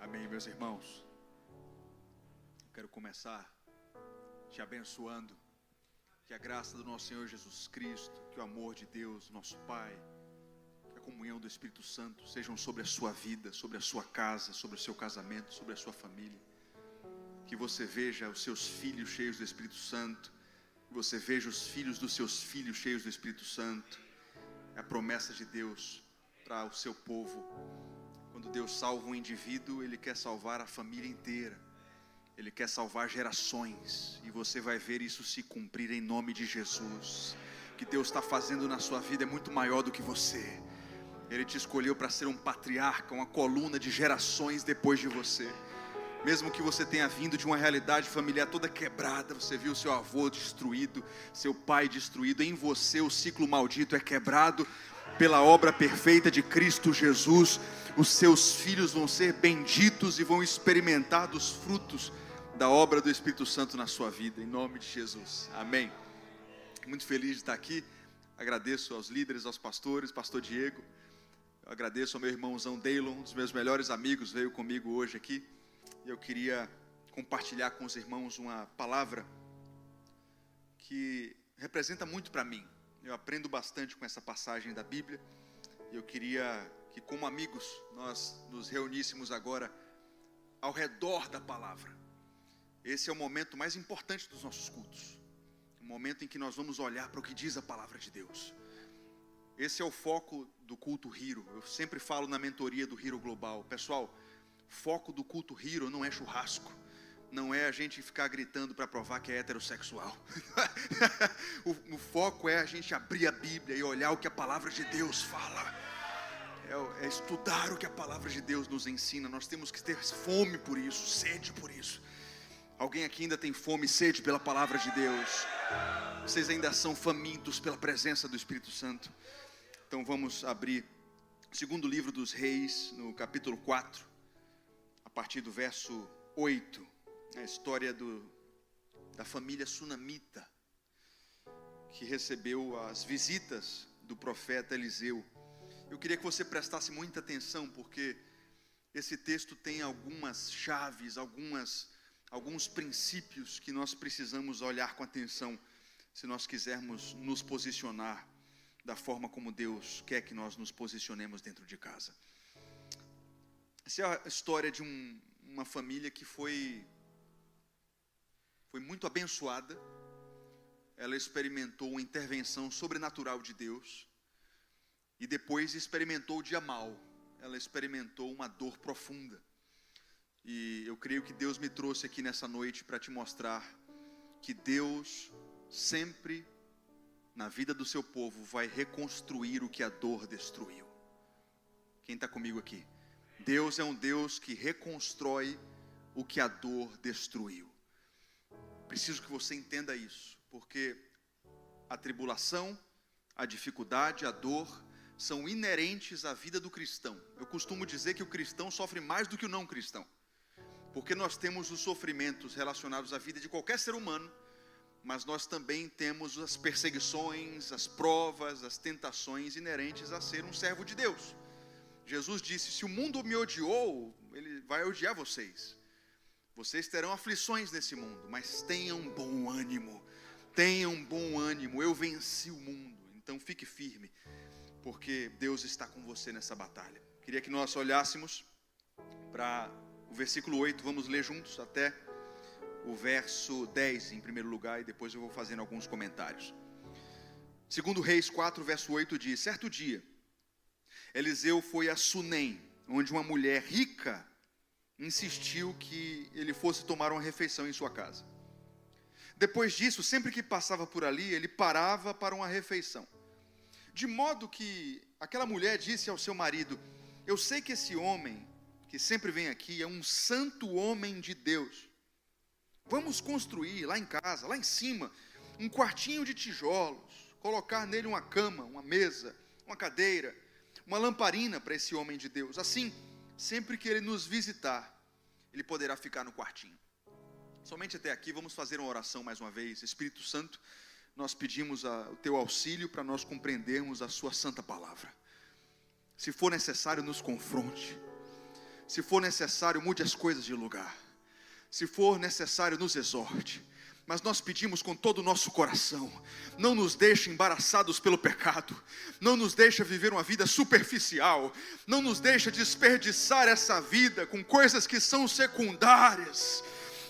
Amém, meus irmãos. Eu quero começar te abençoando. Que a graça do nosso Senhor Jesus Cristo, que o amor de Deus, nosso Pai, que a comunhão do Espírito Santo sejam sobre a sua vida, sobre a sua casa, sobre o seu casamento, sobre a sua família. Que você veja os seus filhos cheios do Espírito Santo, que você veja os filhos dos seus filhos cheios do Espírito Santo. É a promessa de Deus para o seu povo. Quando Deus salva um indivíduo, Ele quer salvar a família inteira. Ele quer salvar gerações. E você vai ver isso se cumprir em nome de Jesus. O que Deus está fazendo na sua vida é muito maior do que você. Ele te escolheu para ser um patriarca, uma coluna de gerações depois de você. Mesmo que você tenha vindo de uma realidade familiar toda quebrada, você viu seu avô destruído, seu pai destruído, em você o ciclo maldito é quebrado pela obra perfeita de Cristo Jesus. Os seus filhos vão ser benditos e vão experimentar dos frutos da obra do Espírito Santo na sua vida, em nome de Jesus, amém. Muito feliz de estar aqui. Agradeço aos líderes, aos pastores, pastor Diego. Eu agradeço ao meu irmãozão Deilon, um dos meus melhores amigos, veio comigo hoje aqui. Eu queria compartilhar com os irmãos uma palavra que representa muito para mim. Eu aprendo bastante com essa passagem da Bíblia. Eu queria que, como amigos, nós nos reuníssemos agora ao redor da palavra. Esse é o momento mais importante dos nossos cultos. O momento em que nós vamos olhar para o que diz a palavra de Deus. Esse é o foco do culto Hero. Eu sempre falo na mentoria do Hero Global. Pessoal, foco do culto Hero não é churrasco. Não é a gente ficar gritando para provar que é heterossexual. O foco é a gente abrir a Bíblia e olhar o que a palavra de Deus fala. É estudar o que a palavra de Deus nos ensina. Nós temos que ter fome por isso, sede por isso. Alguém aqui ainda tem fome e sede pela palavra de Deus? Vocês ainda são famintos pela presença do Espírito Santo? Então vamos abrir o segundo livro dos Reis, no capítulo 4, a partir do verso 8. A história da família sunamita, que recebeu as visitas do profeta Eliseu. Eu queria que você prestasse muita atenção, porque esse texto tem algumas chaves, alguns princípios que nós precisamos olhar com atenção, se nós quisermos nos posicionar da forma como Deus quer que nós nos posicionemos dentro de casa. Essa é a história de uma família que foi muito abençoada. Ela experimentou uma intervenção sobrenatural de Deus. E depois experimentou o dia mau. Ela experimentou uma dor profunda. E eu creio que Deus me trouxe aqui nessa noite para te mostrar que Deus sempre, na vida do seu povo, vai reconstruir o que a dor destruiu. Quem está comigo aqui? Deus é um Deus que reconstrói o que a dor destruiu. Preciso que você entenda isso, porque a tribulação, a dificuldade, a dor são inerentes à vida do cristão. Eu costumo dizer que o cristão sofre mais do que o não cristão, porque nós temos os sofrimentos relacionados à vida de qualquer ser humano, mas nós também temos as perseguições, as provas, as tentações inerentes a ser um servo de Deus. Jesus disse: se o mundo me odiou, ele vai odiar vocês. Vocês terão aflições nesse mundo, mas tenham bom ânimo. Tenham bom ânimo, eu venci o mundo. Então fique firme, porque Deus está com você nessa batalha. Queria que nós olhássemos para o versículo 8, vamos ler juntos até o verso 10 em primeiro lugar, e depois eu vou fazendo alguns comentários. Segundo Reis 4, verso 8 diz: certo dia, Eliseu foi a Sunem, onde uma mulher rica insistiu que ele fosse tomar uma refeição em sua casa. Depois disso, sempre que passava por ali, ele parava para uma refeição. De modo que aquela mulher disse ao seu marido: eu sei que esse homem, que sempre vem aqui, é um santo homem de Deus. Vamos construir lá em casa, lá em cima, um quartinho de tijolos, colocar nele uma cama, uma mesa, uma cadeira, uma lamparina para esse homem de Deus. Assim, sempre que ele nos visitar, ele poderá ficar no quartinho. Somente até aqui, vamos fazer uma oração mais uma vez. Espírito Santo, nós pedimos o teu auxílio para nós compreendermos a sua santa palavra. Se for necessário, nos confronte. Se for necessário, mude as coisas de lugar. Se for necessário, nos exorte. Mas nós pedimos com todo o nosso coração, não nos deixe embaraçados pelo pecado, não nos deixe viver uma vida superficial, não nos deixe desperdiçar essa vida com coisas que são secundárias.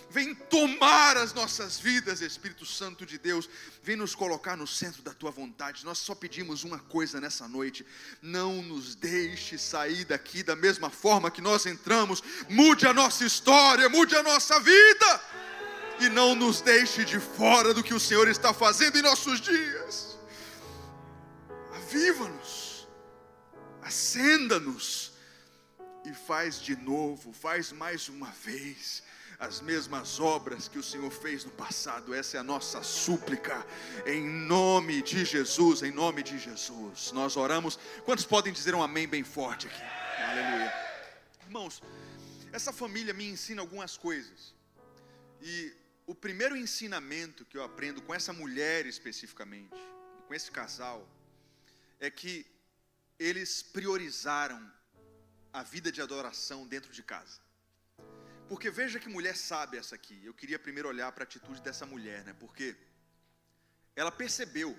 Vem tomar as nossas vidas, Espírito Santo de Deus, vem nos colocar no centro da Tua vontade. Nós só pedimos uma coisa nessa noite: não nos deixe sair daqui da mesma forma que nós entramos. Mude a nossa história, mude a nossa vida, e não nos deixe de fora do que o Senhor está fazendo em nossos dias. Aviva-nos, acenda-nos, e faz de novo, faz mais uma vez as mesmas obras que o Senhor fez no passado. Essa é a nossa súplica, em nome de Jesus, em nome de Jesus. Nós oramos. Quantos podem dizer um amém bem forte aqui? Aleluia. Irmãos, essa família me ensina algumas coisas, e o primeiro ensinamento que eu aprendo com essa mulher especificamente, com esse casal, é que eles priorizaram a vida de adoração dentro de casa. Porque veja que mulher sábia essa aqui. Eu queria primeiro olhar para a atitude dessa mulher, né? Porque ela percebeu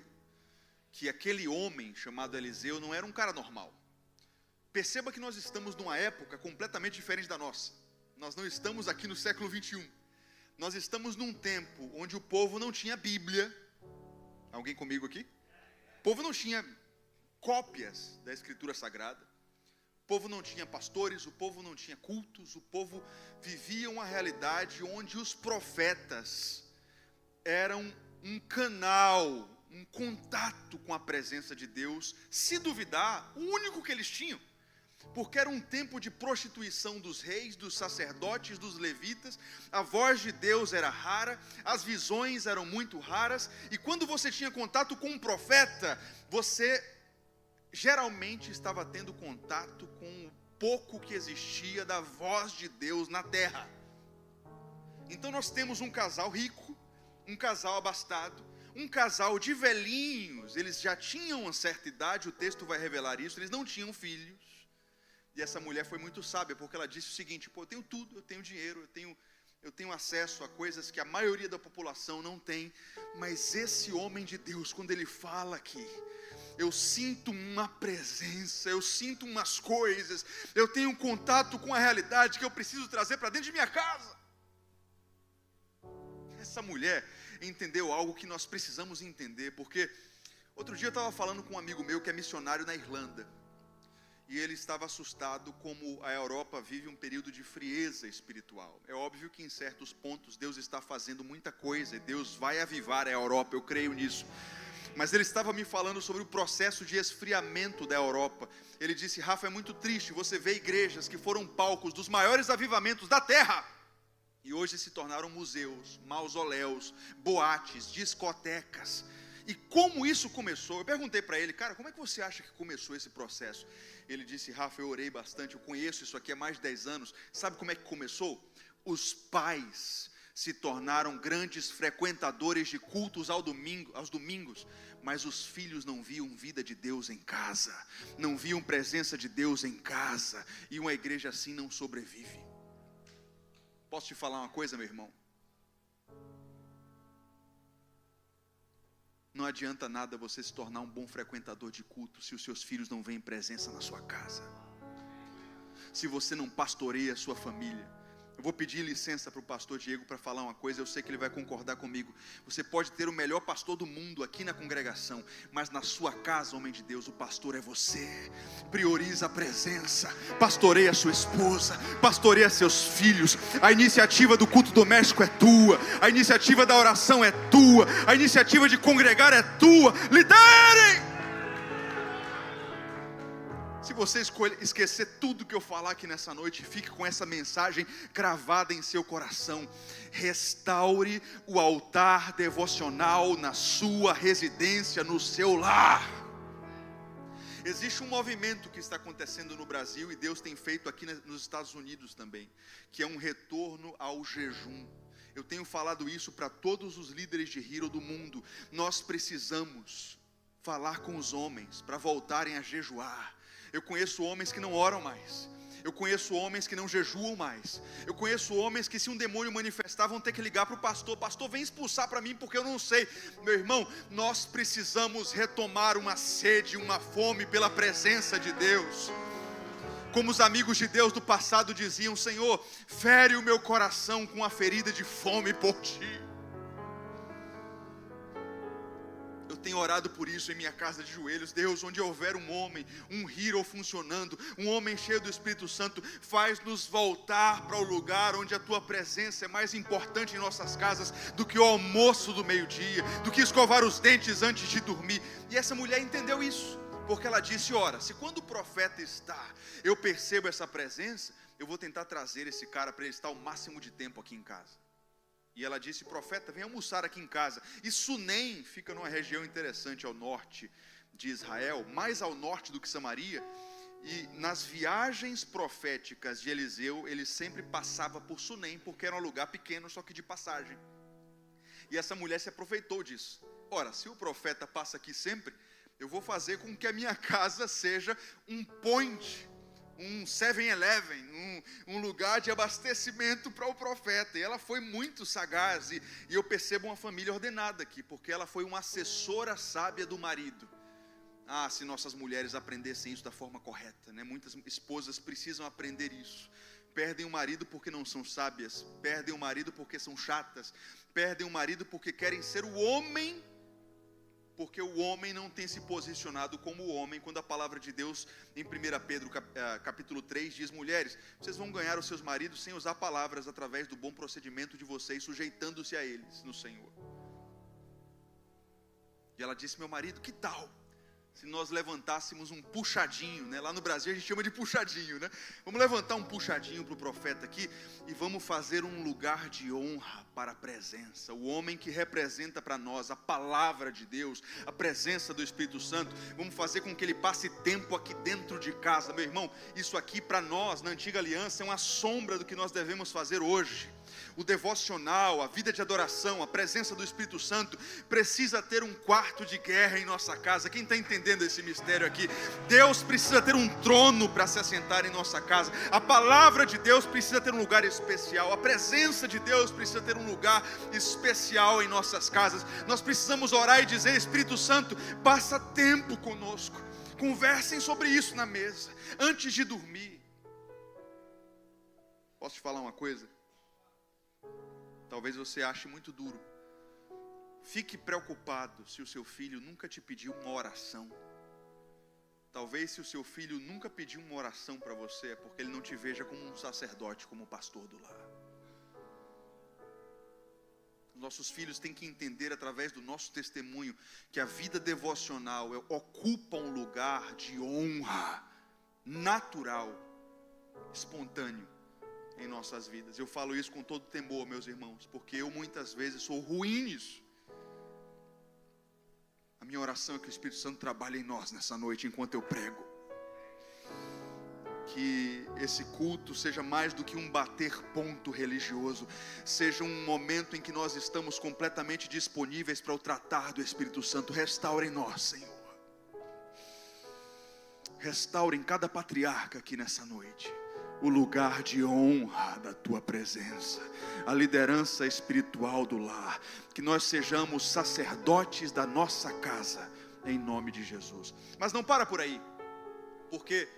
que aquele homem chamado Eliseu não era um cara normal. Perceba que nós estamos numa época completamente diferente da nossa. Nós não estamos aqui no século 21. Nós estamos num tempo onde o povo não tinha Bíblia. Alguém comigo aqui? O povo não tinha cópias da Escritura Sagrada. O povo não tinha pastores, o povo não tinha cultos, o povo vivia uma realidade onde os profetas eram um canal, um contato com a presença de Deus. Se duvidar, o único que eles tinham, porque era um tempo de prostituição dos reis, dos sacerdotes, dos levitas. A voz de Deus era rara, as visões eram muito raras, e quando você tinha contato com um profeta, você geralmente estava tendo contato com o pouco que existia da voz de Deus na terra. Então nós temos um casal rico, um casal abastado, um casal de velhinhos. Eles já tinham uma certa idade, o texto vai revelar isso, eles não tinham filhos. E essa mulher foi muito sábia, porque ela disse o seguinte: pô, eu tenho tudo, eu tenho dinheiro, eu tenho acesso a coisas que a maioria da população não tem, mas esse homem de Deus, quando ele fala aqui, eu sinto uma presença, eu sinto umas coisas, eu tenho um contato com a realidade que eu preciso trazer para dentro de minha casa. Essa mulher entendeu algo que nós precisamos entender, porque outro dia eu estava falando com um amigo meu que é missionário na Irlanda, e ele estava assustado como a Europa vive um período de frieza espiritual. É óbvio que em certos pontos Deus está fazendo muita coisa, e Deus vai avivar a Europa, eu creio nisso. Mas ele estava me falando sobre o processo de esfriamento da Europa. Ele disse: Rafa, é muito triste, você vê igrejas que foram palcos dos maiores avivamentos da terra, e hoje se tornaram museus, mausoléus, boates, discotecas. E como isso começou? Eu perguntei para ele: cara, como é que você acha que começou esse processo? Ele disse: Rafa, eu orei bastante, eu conheço isso aqui há mais de 10 anos. Sabe como é que começou? Os pais se tornaram grandes frequentadores de cultos aos domingos, mas os filhos não viam vida de Deus em casa, não viam presença de Deus em casa, e uma igreja assim não sobrevive. Posso te falar uma coisa, meu irmão? Não adianta nada você se tornar um bom frequentador de culto se os seus filhos não veem presença na sua casa, se você não pastoreia a sua família. Eu vou pedir licença para o pastor Diego para falar uma coisa, eu sei que ele vai concordar comigo. Você pode ter o melhor pastor do mundo aqui na congregação, mas na sua casa, homem de Deus, o pastor é você. Prioriza a presença, pastoreia a sua esposa, pastoreia seus filhos. A iniciativa do culto doméstico é tua, a iniciativa da oração é tua, a iniciativa de congregar é tua. Liderem! Se você esquecer tudo que eu falar aqui nessa noite, fique com essa mensagem cravada em seu coração: restaure o altar devocional na sua residência, no seu lar. Existe um movimento que está acontecendo no Brasil, e Deus tem feito aqui nos Estados Unidos também, que é um retorno ao jejum. Eu tenho falado isso para todos os líderes de Hero do mundo. Nós precisamos falar com os homens para voltarem a jejuar. Eu conheço homens que não oram mais. Eu conheço homens que não jejuam mais. Eu conheço homens que, se um demônio manifestar, vão ter que ligar para o pastor: pastor, vem expulsar para mim, porque eu não sei. Meu irmão, nós precisamos retomar uma sede, uma fome pela presença de Deus. Como os amigos de Deus do passado diziam: Senhor, fere o meu coração com a ferida de fome por Ti. Eu tenho orado por isso em minha casa de joelhos. Deus, onde houver um homem, um hero funcionando, um homem cheio do Espírito Santo, faz-nos voltar para o lugar onde a Tua presença é mais importante em nossas casas do que o almoço do meio-dia, do que escovar os dentes antes de dormir. E essa mulher entendeu isso, porque ela disse: ora, se quando o profeta está, eu percebo essa presença, eu vou tentar trazer esse cara para ele estar o máximo de tempo aqui em casa. E ela disse: profeta, vem almoçar aqui em casa. E Sunem fica numa região interessante ao norte de Israel, mais ao norte do que Samaria. E nas viagens proféticas de Eliseu, ele sempre passava por Sunem, porque era um lugar pequeno, só que de passagem. E essa mulher se aproveitou disso. Ora, se o profeta passa aqui sempre, eu vou fazer com que a minha casa seja um point, um 7-Eleven, um lugar de abastecimento para o profeta. E ela foi muito sagaz, e eu percebo uma família ordenada aqui, porque ela foi uma assessora sábia do marido. Ah, se nossas mulheres aprendessem isso da forma correta, né? Muitas esposas precisam aprender isso. Perdem o marido porque não são sábias, perdem o marido porque são chatas, perdem o marido porque querem ser o homem, porque o homem não tem se posicionado como o homem, quando a palavra de Deus, em 1 Pedro capítulo 3, diz: mulheres, vocês vão ganhar os seus maridos sem usar palavras, através do bom procedimento de vocês, sujeitando-se a eles no Senhor. E ela disse: meu marido, que tal se nós levantássemos um puxadinho, né? Lá no Brasil a gente chama de puxadinho, né? Vamos levantar um puxadinho para o profeta aqui, e vamos fazer um lugar de honra para a presença. O homem que representa para nós a palavra de Deus, a presença do Espírito Santo. Vamos fazer com que ele passe tempo aqui dentro de casa. Meu irmão, isso aqui para nós, na antiga aliança, é uma sombra do que nós devemos fazer hoje. O devocional, a vida de adoração, a presença do Espírito Santo precisa ter um quarto de guerra em nossa casa. Quem está entendendo esse mistério aqui? Deus precisa ter um trono para se assentar em nossa casa. A palavra de Deus precisa ter um lugar especial. A presença de Deus precisa ter um lugar especial em nossas casas. Nós precisamos orar e dizer: Espírito Santo, passa tempo conosco. Conversem sobre isso na mesa, antes de dormir. Posso te falar uma coisa? Talvez você ache muito duro. Fique preocupado se o seu filho nunca te pediu uma oração. Talvez, se o seu filho nunca pediu uma oração para você, é porque ele não te veja como um sacerdote, como pastor do lar. Nossos filhos têm que entender, através do nosso testemunho, que a vida devocional ocupa um lugar de honra natural, espontâneo em nossas vidas. Eu falo isso com todo temor, meus irmãos, porque eu muitas vezes sou ruim nisso. A minha oração é que o Espírito Santo trabalhe em nós nessa noite, enquanto eu prego. Que esse culto seja mais do que um bater ponto religioso, seja um momento em que nós estamos completamente disponíveis para o tratar do Espírito Santo. Restaure em nós, Senhor. Restaure em cada patriarca aqui nessa noite o lugar de honra da Tua presença, a liderança espiritual do lar. Que nós sejamos sacerdotes da nossa casa, em nome de Jesus. Mas não para por aí, porque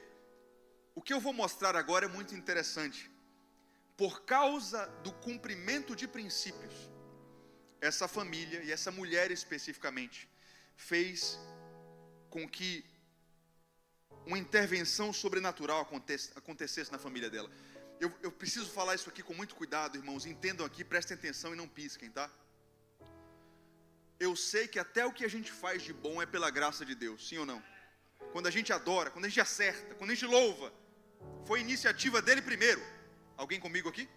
o que eu vou mostrar agora é muito interessante. Por causa do cumprimento de princípios, essa família, e essa mulher especificamente, fez com que uma intervenção sobrenatural acontecesse na família dela. Eu preciso falar isso aqui com muito cuidado, irmãos. Entendam aqui, prestem atenção e não pisquem, tá? Eu sei que até o que a gente faz de bom é pela graça de Deus, sim ou não? Quando a gente adora, quando a gente acerta, quando a gente louva, foi iniciativa dele primeiro. Alguém comigo aqui?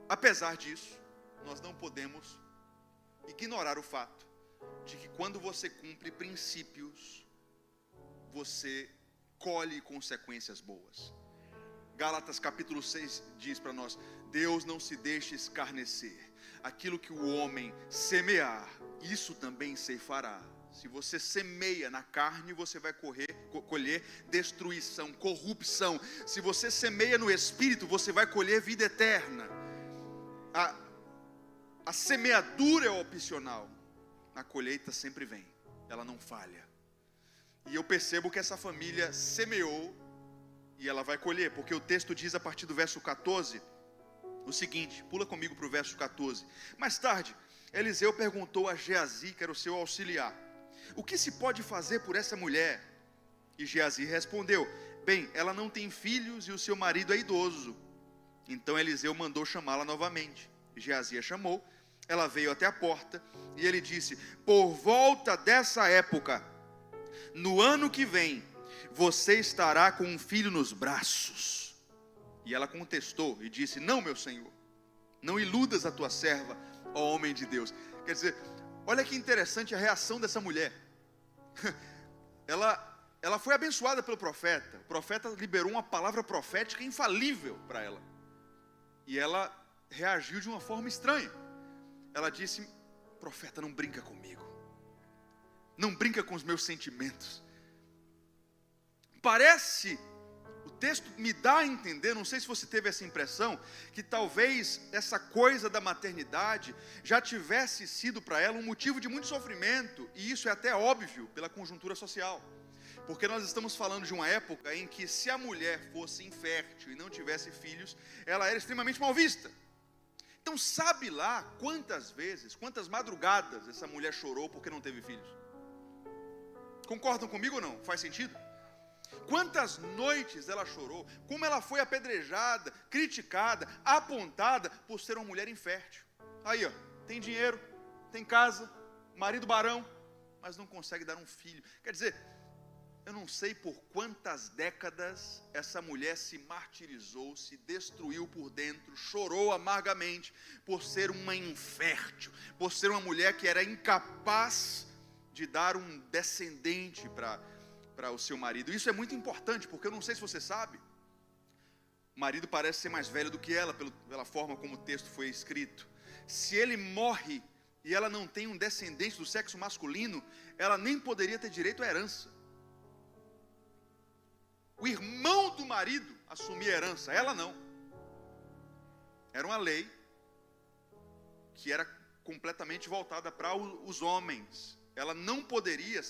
Apesar disso, nós não podemos ignorar o fato de que quando você cumpre princípios, você colhe consequências boas. Gálatas capítulo 6 diz para nós: Deus não se deixa escarnecer. Aquilo que o homem semear, isso também ceifará. Se você semeia na carne, você vai colher destruição, corrupção. Se você semeia no Espírito, você vai colher vida eterna. A semeadura é opcional. A colheita sempre vem, ela não falha. E eu percebo que essa família semeou e ela vai colher, porque o texto diz a partir do verso 14 o seguinte, pula comigo para o verso 14. Mais tarde, Eliseu perguntou a Geazi, que era o seu auxiliar: o que se pode fazer por essa mulher? E Geazi respondeu: bem, ela não tem filhos e o seu marido é idoso. Então Eliseu mandou chamá-la novamente. Geazi a chamou, ela veio até a porta e ele disse: por volta dessa época, no ano que vem, você estará com um filho nos braços. E ela contestou e disse: não, meu senhor, não iludas a tua serva, ó homem de Deus. Quer dizer, olha que interessante a reação dessa mulher. Ela foi abençoada pelo profeta. O profeta liberou uma palavra profética infalível para ela. E ela reagiu de uma forma estranha. Ela disse: profeta, não brinca comigo. Não brinca com os meus sentimentos. Parece, o texto me dá a entender, não sei se você teve essa impressão, que talvez essa coisa da maternidade já tivesse sido para ela um motivo de muito sofrimento. E isso é até óbvio pela conjuntura social. Porque nós estamos falando de uma época em que, se a mulher fosse infértil e não tivesse filhos, ela era extremamente mal vista. Então sabe lá quantas vezes, quantas madrugadas essa mulher chorou porque não teve filhos? Concordam comigo ou não? Faz sentido? Quantas noites ela chorou, como ela foi apedrejada, criticada, apontada por ser uma mulher infértil. Aí ó, tem dinheiro, tem casa, marido barão, mas não consegue dar um filho. Quer dizer, eu não sei por quantas décadas essa mulher se martirizou, se destruiu por dentro, chorou amargamente por ser uma infértil, por ser uma mulher que era incapaz de dar um descendente para o seu marido. Isso é muito importante, porque eu não sei se você sabe, o marido parece ser mais velho do que ela, pela forma como o texto foi escrito. Se ele morre e ela não tem um descendente do sexo masculino, ela nem poderia ter direito à herança. O irmão do marido assumia a herança, ela não. Era uma lei que era completamente voltada para os homens. Ela não poderia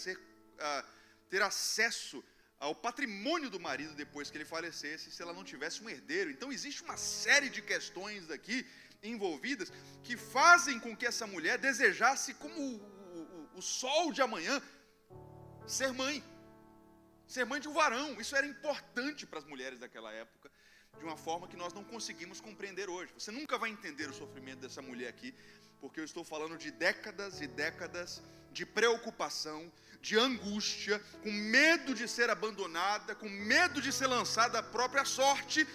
ter acesso ao patrimônio do marido depois que ele falecesse, se ela não tivesse um herdeiro. Então existe uma série de questões aqui envolvidas que fazem com que essa mulher desejasse, como o sol de amanhã, ser mãe de um varão. Isso era importante para as mulheres daquela época, de uma forma que nós não conseguimos compreender hoje. Você nunca vai entender o sofrimento dessa mulher aqui, porque eu estou falando de décadas e décadas de preocupação, de angústia, com medo de ser abandonada, com medo de ser lançada à própria sorte,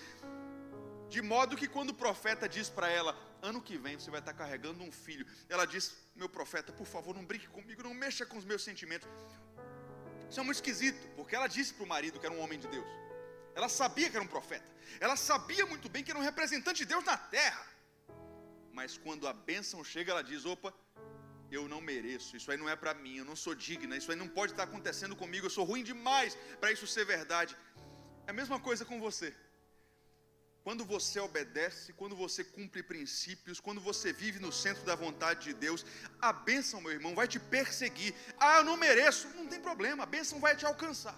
de modo que quando o profeta diz para ela: ano que vem você vai estar carregando um filho, ela diz: meu profeta, por favor, não brinque comigo, não mexa com os meus sentimentos. Isso é muito esquisito, porque ela disse para o marido que era um homem de Deus. Ela sabia que era um profeta. Ela sabia muito bem que era um representante de Deus na terra. Mas quando a bênção chega, ela diz: opa, eu não mereço, isso aí não é para mim, eu não sou digna, isso aí não pode estar acontecendo comigo, eu sou ruim demais para isso ser verdade. É a mesma coisa com você. Quando você obedece, quando você cumpre princípios, quando você vive no centro da vontade de Deus, a bênção, meu irmão, vai te perseguir. Ah, eu não mereço, não tem problema, a bênção vai te alcançar.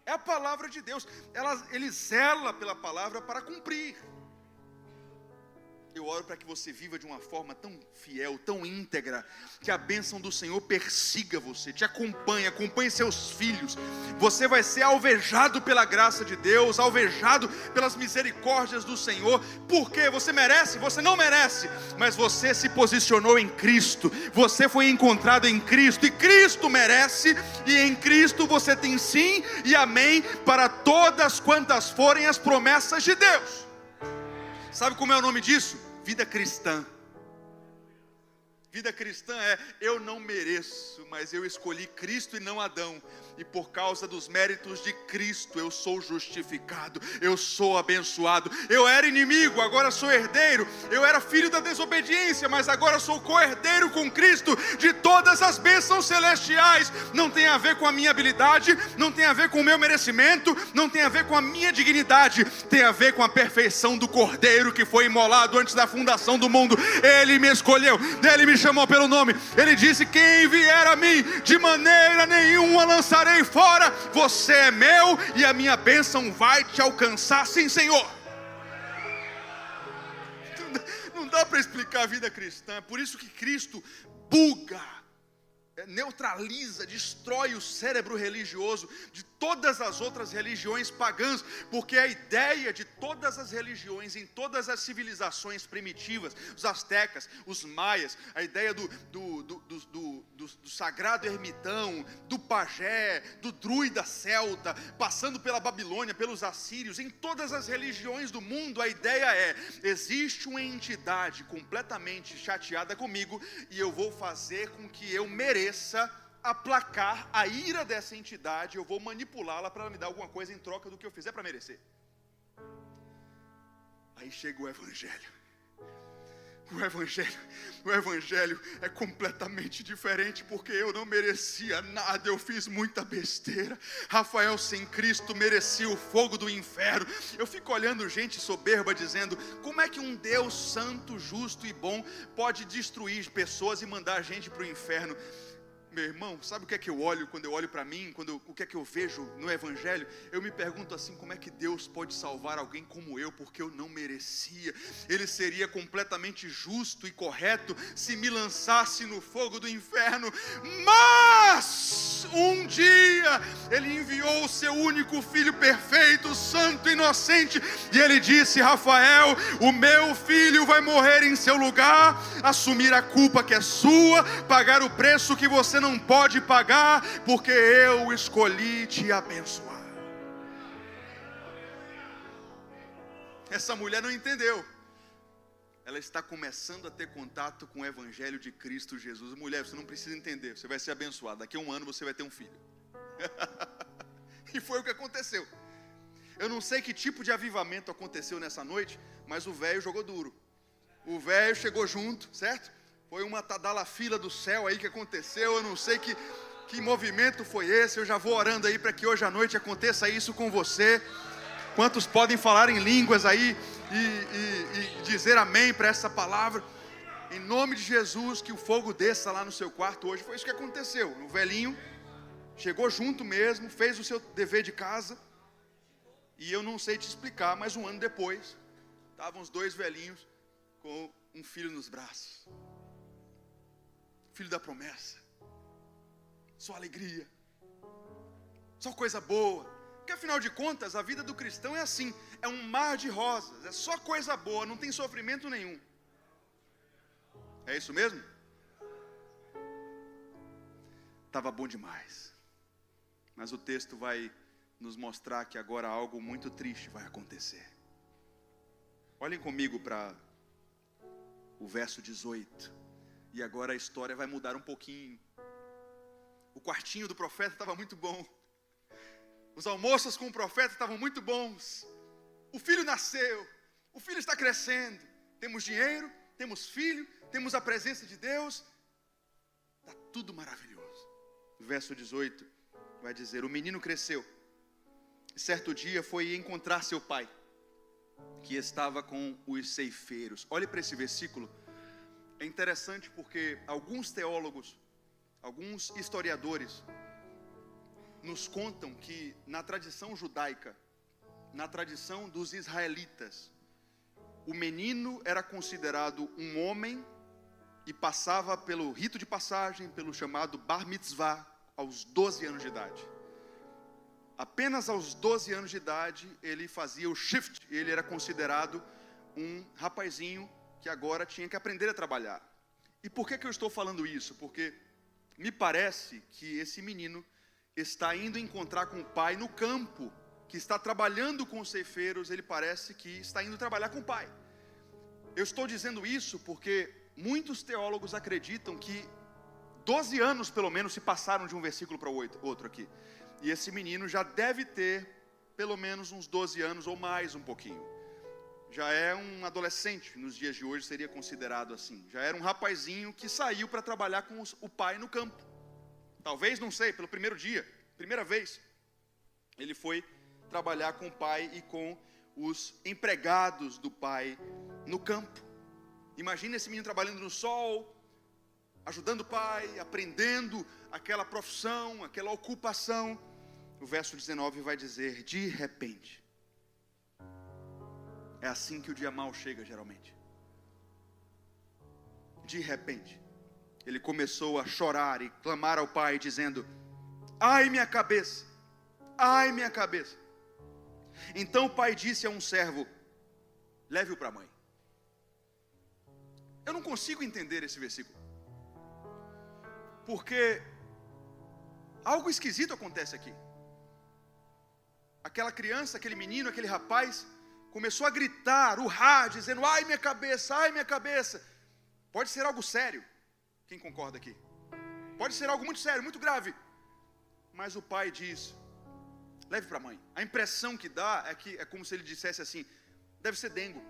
É a palavra de Deus, ele zela pela palavra para cumprir. Eu oro para que você viva de uma forma tão fiel, tão íntegra, que a bênção do Senhor persiga você, te acompanhe seus filhos. Você vai ser alvejado pela graça de Deus, alvejado pelas misericórdias do Senhor. Por quê? Você merece? Você não merece, mas você se posicionou em Cristo, você foi encontrado em Cristo, e Cristo merece, e em Cristo você tem sim e amém para todas quantas forem as promessas de Deus. Sabe como é o nome disso? Vida cristã. Vida cristã é: eu não mereço, mas eu escolhi Cristo e não Adão, e por causa dos méritos de Cristo eu sou justificado, eu sou abençoado. Eu era inimigo, agora sou herdeiro. Eu era filho da desobediência, mas agora sou co-herdeiro com Cristo de todas as bênçãos celestiais. Não tem a ver com a minha habilidade, não tem a ver com o meu merecimento, não tem a ver com a minha dignidade, tem a ver com a perfeição do Cordeiro que foi imolado antes da fundação do mundo. Ele me escolheu, Ele me chamou pelo nome. Ele disse: quem vier a mim, de maneira nenhuma lançarei fora. Você é meu e a minha bênção vai te alcançar. Sim, Senhor. Não dá para explicar a vida cristã. Por isso que Cristo buga, neutraliza, destrói o cérebro religioso de todas as outras religiões pagãs, porque a ideia de todas as religiões, em todas as civilizações primitivas, os astecas, os maias, a ideia do sagrado ermitão, do pajé, do druida celta, passando pela Babilônia, pelos assírios, em todas as religiões do mundo, a ideia é: existe uma entidade completamente chateada comigo, e eu vou fazer com que eu mereça aplacar a ira dessa entidade, eu vou manipulá-la para ela me dar alguma coisa em troca do que eu fizer para merecer. Aí chega o Evangelho. O Evangelho é completamente diferente, porque eu não merecia nada, eu fiz muita besteira. Rafael sem Cristo merecia o fogo do inferno. Eu fico olhando gente soberba dizendo: como é que um Deus santo, justo e bom pode destruir pessoas e mandar a gente para o inferno? Meu irmão, sabe o que é que eu olho quando eu olho para mim, o que é que eu vejo no Evangelho? Eu me pergunto assim: como é que Deus pode salvar alguém como eu, porque eu não merecia? Ele seria completamente justo e correto se me lançasse no fogo do inferno, mas um dia Ele enviou o seu único filho perfeito, santo, inocente, e Ele disse: Rafael, o meu filho vai morrer em seu lugar, assumir a culpa que é sua, pagar o preço que você não pode pagar, porque eu escolhi te abençoar. Essa mulher não entendeu. Ela está começando a ter contato com o Evangelho de Cristo Jesus. Mulher, você não precisa entender, você vai ser abençoada. Daqui a 1 ano você vai ter um filho. E foi o que aconteceu. Eu não sei que tipo de avivamento aconteceu nessa noite, mas o velho jogou duro. O velho chegou junto, certo? Foi uma tadalafila do céu aí que aconteceu. Eu não sei que movimento foi esse. Eu já vou orando aí para que hoje à noite aconteça isso com você. Quantos podem falar em línguas aí e dizer amém para essa palavra? Em nome de Jesus, que o fogo desça lá no seu quarto hoje. Foi isso que aconteceu. O velhinho chegou junto mesmo, fez o seu dever de casa. E eu não sei te explicar, mas 1 ano depois, estavam os 2 velhinhos com um filho nos braços. Filho da promessa, só alegria, só coisa boa, porque afinal de contas a vida do cristão é assim, é um mar de rosas, é só coisa boa, não tem sofrimento nenhum. É isso mesmo? Estava bom demais, mas o texto vai nos mostrar que agora algo muito triste vai acontecer. Olhem comigo para o verso 18. E agora a história vai mudar um pouquinho. O quartinho do profeta estava muito bom. Os almoços com o profeta estavam muito bons. O filho nasceu. O filho está crescendo. Temos dinheiro, temos filho, temos a presença de Deus. Está tudo maravilhoso. O verso 18 vai dizer: o menino cresceu. E certo dia foi encontrar seu pai, que estava com os ceifeiros. Olhe para esse versículo. É interessante porque alguns teólogos, alguns historiadores nos contam que na tradição judaica, na tradição dos israelitas, o menino era considerado um homem e passava pelo rito de passagem, pelo chamado bar mitzvah, aos 12 anos de idade. Apenas aos 12 anos de idade ele fazia o shift, ele era considerado um rapazinho que agora tinha que aprender a trabalhar. E por que eu estou falando isso? Porque me parece que esse menino está indo encontrar com o pai no campo, que está trabalhando com os ceifeiros. Ele parece que está indo trabalhar com o pai. Eu estou dizendo isso porque muitos teólogos acreditam que 12 anos pelo menos se passaram de um versículo para o outro aqui. E esse menino já deve ter pelo menos uns 12 anos ou mais um pouquinho. Já é um adolescente, nos dias de hoje seria considerado assim. Já era um rapazinho que saiu para trabalhar com o pai no campo. Talvez, não sei, pelo primeiro dia, primeira vez, ele foi trabalhar com o pai e com os empregados do pai no campo. Imagina esse menino trabalhando no sol, ajudando o pai, aprendendo aquela profissão, aquela ocupação. O verso 19 vai dizer: de repente. É assim que o dia mau chega geralmente. De repente, ele começou a chorar e clamar ao pai, dizendo: ai minha cabeça, ai minha cabeça. Então o pai disse a um servo: leve-o para a mãe. Eu não consigo entender esse versículo, porque algo esquisito acontece aqui. Aquela criança, aquele menino, aquele rapaz começou a gritar, urrar, dizendo: ai minha cabeça, ai minha cabeça. Pode ser algo sério, quem concorda aqui? Pode ser algo muito sério, muito grave. Mas o pai diz: leve para a mãe. A impressão que dá é que é como se ele dissesse assim: deve ser dengo,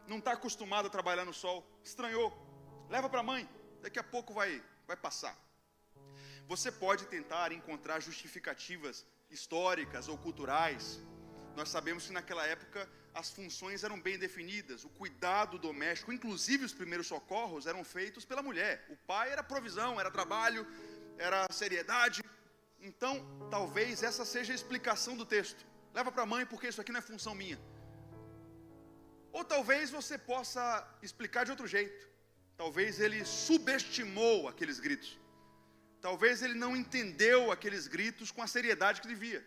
não está acostumado a trabalhar no sol, estranhou, leva para a mãe, daqui a pouco vai passar. Você pode tentar encontrar justificativas históricas ou culturais. Nós sabemos que naquela época as funções eram bem definidas. O cuidado doméstico, inclusive os primeiros socorros, eram feitos pela mulher. O pai era provisão, era trabalho, era seriedade. Então, talvez essa seja a explicação do texto. Leva para a mãe porque isso aqui não é função minha. Ou talvez você possa explicar de outro jeito. Talvez ele subestimou aqueles gritos. Talvez ele não entendeu aqueles gritos com a seriedade que devia.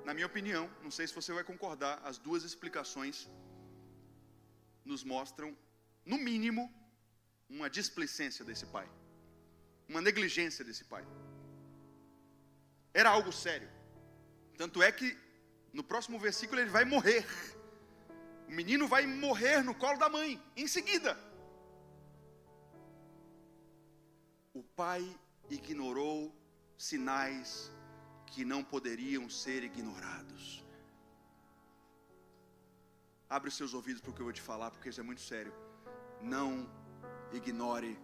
Na minha opinião, não sei se você vai concordar, as duas explicações nos mostram, no mínimo, uma displicência desse pai, uma negligência desse pai. Era algo sério. Tanto é que no próximo versículo ele vai morrer. O menino vai morrer no colo da mãe, em seguida. O pai ignorou sinais que não poderiam ser ignorados. Abre os seus ouvidos para o que eu vou te falar, porque isso é muito sério. Não ignore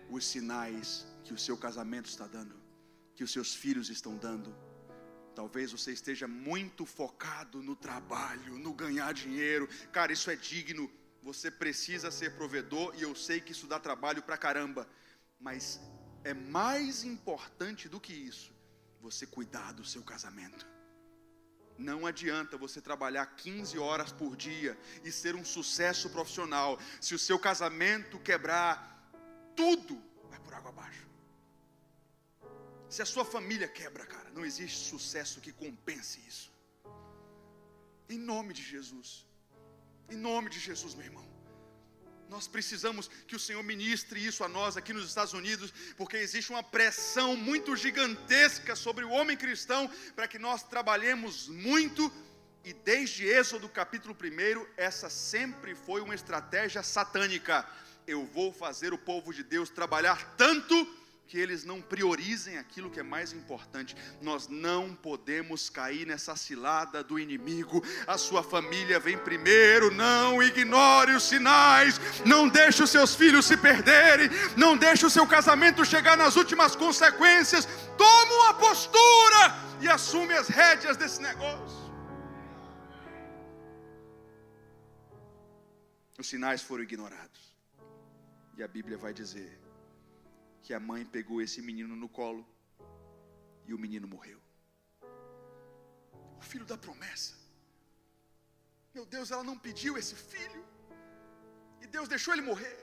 os sinais que o seu casamento está dando, que os seus filhos estão dando. Talvez você esteja muito focado no trabalho, no ganhar dinheiro. Cara, isso é digno. Você precisa ser provedor, e eu sei que isso dá trabalho pra caramba. Mas é mais importante do que isso, você cuidar do seu casamento. Não adianta você trabalhar 15 horas por dia e ser um sucesso profissional. Se o seu casamento quebrar, tudo vai por água abaixo. Se a sua família quebra, cara, não existe sucesso que compense isso. Em nome de Jesus. Em nome de Jesus, meu irmão. Nós precisamos que o Senhor ministre isso a nós aqui nos Estados Unidos, porque existe uma pressão muito gigantesca sobre o homem cristão, para que nós trabalhemos muito, e desde Êxodo capítulo 1, essa sempre foi uma estratégia satânica. Eu vou fazer o povo de Deus trabalhar tanto, que eles não priorizem aquilo que é mais importante. Nós não podemos cair nessa cilada do inimigo. A sua família vem primeiro. Não ignore os sinais. Não deixe os seus filhos se perderem. Não deixe o seu casamento chegar nas últimas consequências. Toma uma postura e assume as rédeas desse negócio. Os sinais foram ignorados, e a Bíblia vai dizer que a mãe pegou esse menino no colo e o menino morreu. O filho da promessa. Meu Deus, ela não pediu esse filho e Deus deixou ele morrer.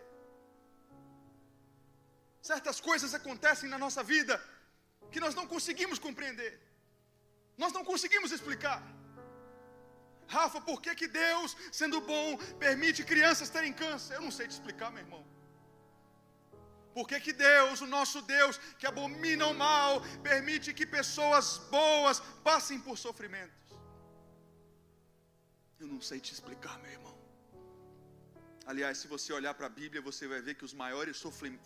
Certas coisas acontecem na nossa vida que nós não conseguimos compreender. Nós não conseguimos explicar. Rafa, por que Deus, sendo bom, permite crianças terem câncer? Eu não sei te explicar, meu irmão. Por que Deus, o nosso Deus, que abomina o mal, permite que pessoas boas passem por sofrimentos? Eu não sei te explicar, meu irmão. Aliás, se você olhar para a Bíblia, você vai ver que os maiores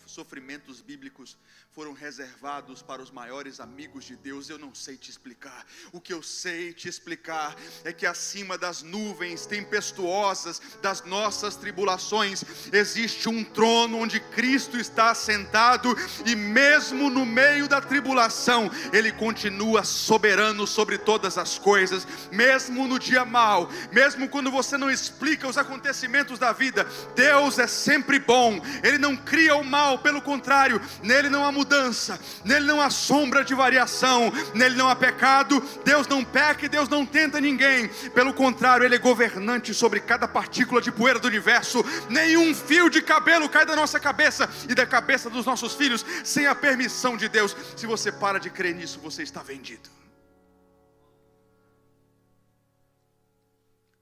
sofrimentos bíblicos foram reservados para os maiores amigos de Deus. Eu não sei te explicar. O que eu sei te explicar é que acima das nuvens tempestuosas das nossas tribulações, existe um trono onde Cristo está sentado, e mesmo no meio da tribulação, Ele continua soberano sobre todas as coisas. Mesmo no dia mau, mesmo quando você não explica os acontecimentos da vida, Deus é sempre bom. Ele não cria o mal, pelo contrário, nele não há mudança, nele não há sombra de variação, nele não há pecado. Deus não peca e Deus não tenta ninguém. Pelo contrário, Ele é governante sobre cada partícula de poeira do universo. Nenhum fio de cabelo cai da nossa cabeça e da cabeça dos nossos filhos sem a permissão de Deus. Se você para de crer nisso, você está vendido.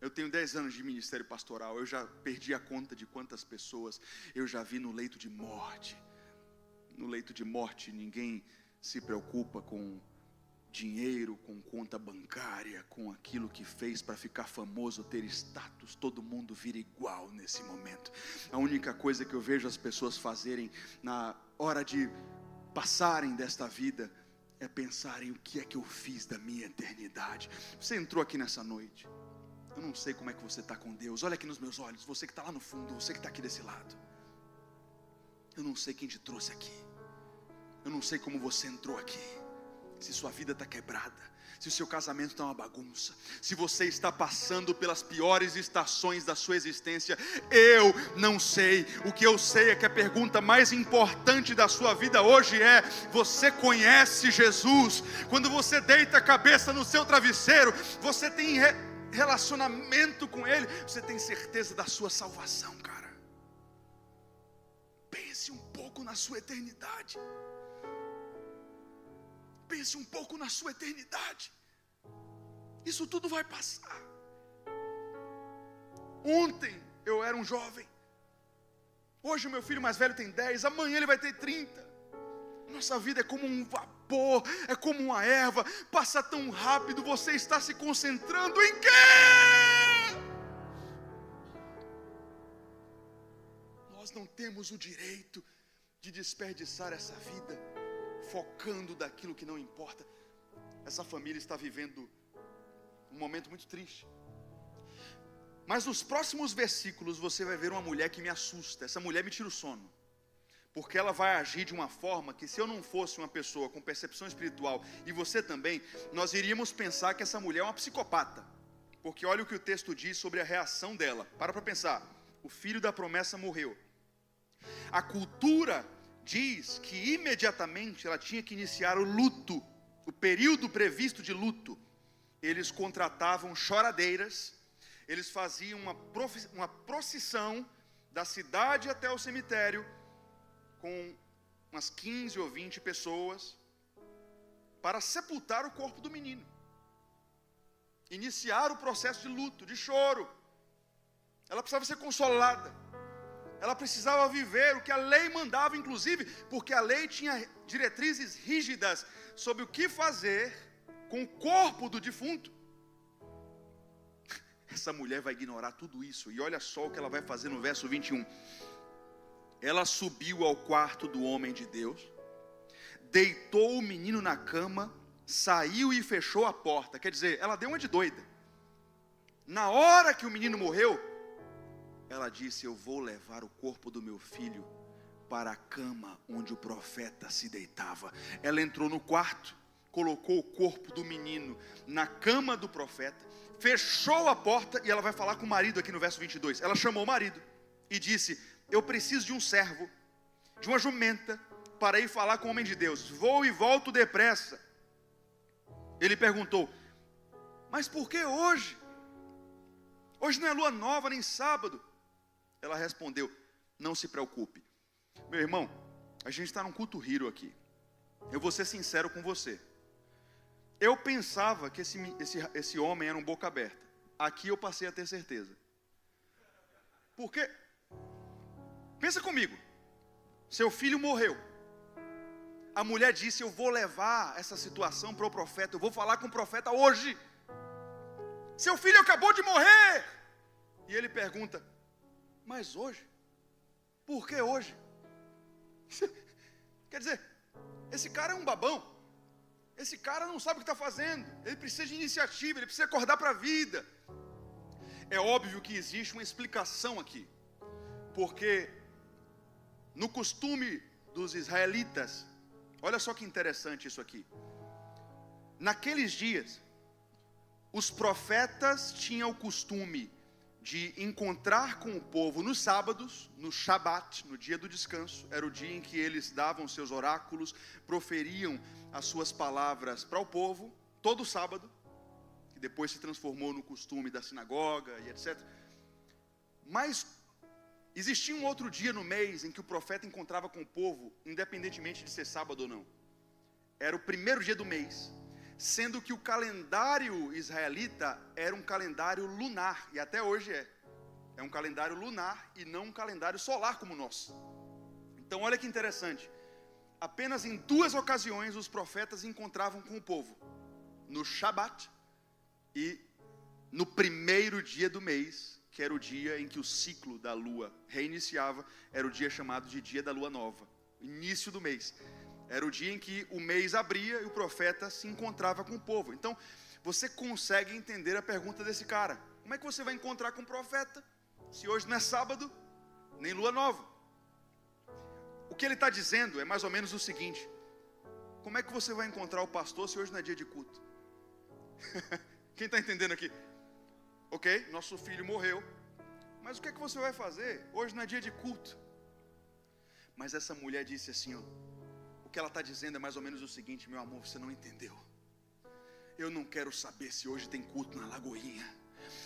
Eu tenho 10 anos de ministério pastoral. Eu já perdi a conta de quantas pessoas eu já vi no leito de morte. No leito de morte, ninguém se preocupa com dinheiro, com conta bancária, com aquilo que fez para ficar famoso, ter status. Todo mundo vira igual nesse momento. A única coisa que eu vejo as pessoas fazerem na hora de passarem desta vida é pensarem: o que é que eu fiz da minha eternidade? Você entrou aqui nessa noite. Eu não sei como é que você está com Deus. Olha aqui nos meus olhos, você que está lá no fundo, você que está aqui desse lado. Eu não sei quem te trouxe aqui. Eu não sei como você entrou aqui. Se sua vida está quebrada, se o seu casamento está uma bagunça, se você está passando pelas piores estações da sua existência, eu não sei. O que eu sei é que a pergunta mais importante da sua vida hoje é: você conhece Jesus? Quando você deita a cabeça no seu travesseiro, você tem relacionamento com Ele, você tem certeza da sua salvação, cara. Pense um pouco na sua eternidade. Pense um pouco na sua eternidade. Isso tudo vai passar. Ontem eu era um jovem. Hoje o meu filho mais velho tem 10. Amanhã ele vai ter 30. Nossa vida é como um vapor, é como uma erva, passa tão rápido. Você está se concentrando em quê? Nós não temos o direito de desperdiçar essa vida focando daquilo que não importa. Essa família está vivendo um momento muito triste. Mas nos próximos versículos você vai ver uma mulher que me assusta. Essa mulher me tira o sono. Porque ela vai agir de uma forma que, se eu não fosse uma pessoa com percepção espiritual, e você também, nós iríamos pensar que essa mulher é uma psicopata. Porque olha o que o texto diz sobre a reação dela. Para pensar. O filho da promessa morreu. A cultura diz que imediatamente ela tinha que iniciar o luto, o período previsto de luto. Eles contratavam choradeiras, eles faziam uma procissão da cidade até o cemitério, com umas 15 ou 20 pessoas, para sepultar o corpo do menino, iniciar o processo de luto, de choro. Ela precisava ser consolada, ela precisava viver o que a lei mandava, inclusive, porque a lei tinha diretrizes rígidas sobre o que fazer com o corpo do defunto. Essa mulher vai ignorar tudo isso, e olha só o que ela vai fazer no verso 21. Ela subiu ao quarto do homem de Deus, deitou o menino na cama, saiu e fechou a porta. Quer dizer, ela deu uma de doida. Na hora que o menino morreu, ela disse: eu vou levar o corpo do meu filho para a cama onde o profeta se deitava. Ela entrou no quarto, colocou o corpo do menino na cama do profeta, fechou a porta, e ela vai falar com o marido aqui no verso 22. Ela chamou o marido e disse: eu preciso de um servo, de uma jumenta, para ir falar com o homem de Deus. Vou e volto depressa. Ele perguntou: mas por que hoje? Hoje não é lua nova, nem sábado. Ela respondeu: não se preocupe. Meu irmão, a gente está num culto hero aqui. Eu vou ser sincero com você. Eu pensava que esse homem era um boca aberta. Aqui eu passei a ter certeza. Porque, pensa comigo, seu filho morreu. A mulher disse: eu vou levar essa situação para o profeta, eu vou falar com o profeta hoje. Seu filho acabou de morrer. E ele pergunta: Mas hoje? Por que hoje? Quer dizer, esse cara é um babão. Esse cara não sabe o que está fazendo. Ele precisa de iniciativa, ele precisa acordar para a vida. É óbvio que existe uma explicação aqui. Porque no costume dos israelitas, olha só que interessante isso aqui. Naqueles dias, os profetas tinham o costume de encontrar com o povo nos sábados, no Shabat, no dia do descanso. Era o dia em que eles davam seus oráculos, proferiam as suas palavras para o povo, todo sábado, que depois se transformou no costume da sinagoga e etc. Mas existia um outro dia no mês em que o profeta encontrava com o povo, independentemente de ser sábado ou não. Era o primeiro dia do mês, sendo que o calendário israelita era um calendário lunar, e até hoje é um calendário lunar e não um calendário solar como o nosso. Então olha que interessante, apenas em 2 ocasiões os profetas encontravam com o povo, no Shabat e no primeiro dia do mês, que era o dia em que o ciclo da lua reiniciava, era o dia chamado de dia da lua nova, início do mês. Era o dia em que o mês abria e o profeta se encontrava com o povo. Então, você consegue entender a pergunta desse cara. Como é que você vai encontrar com o profeta, se hoje não é sábado, nem lua nova? O que ele está dizendo é mais ou menos o seguinte: como é que você vai encontrar o pastor se hoje não é dia de culto? Quem está entendendo aqui? Ok, nosso filho morreu, mas o que é que você vai fazer? Hoje não é dia de culto. Mas essa mulher disse assim, ó, o que ela está dizendo é mais ou menos o seguinte: meu amor, você não entendeu. Eu não quero saber se hoje tem culto na Lagoinha.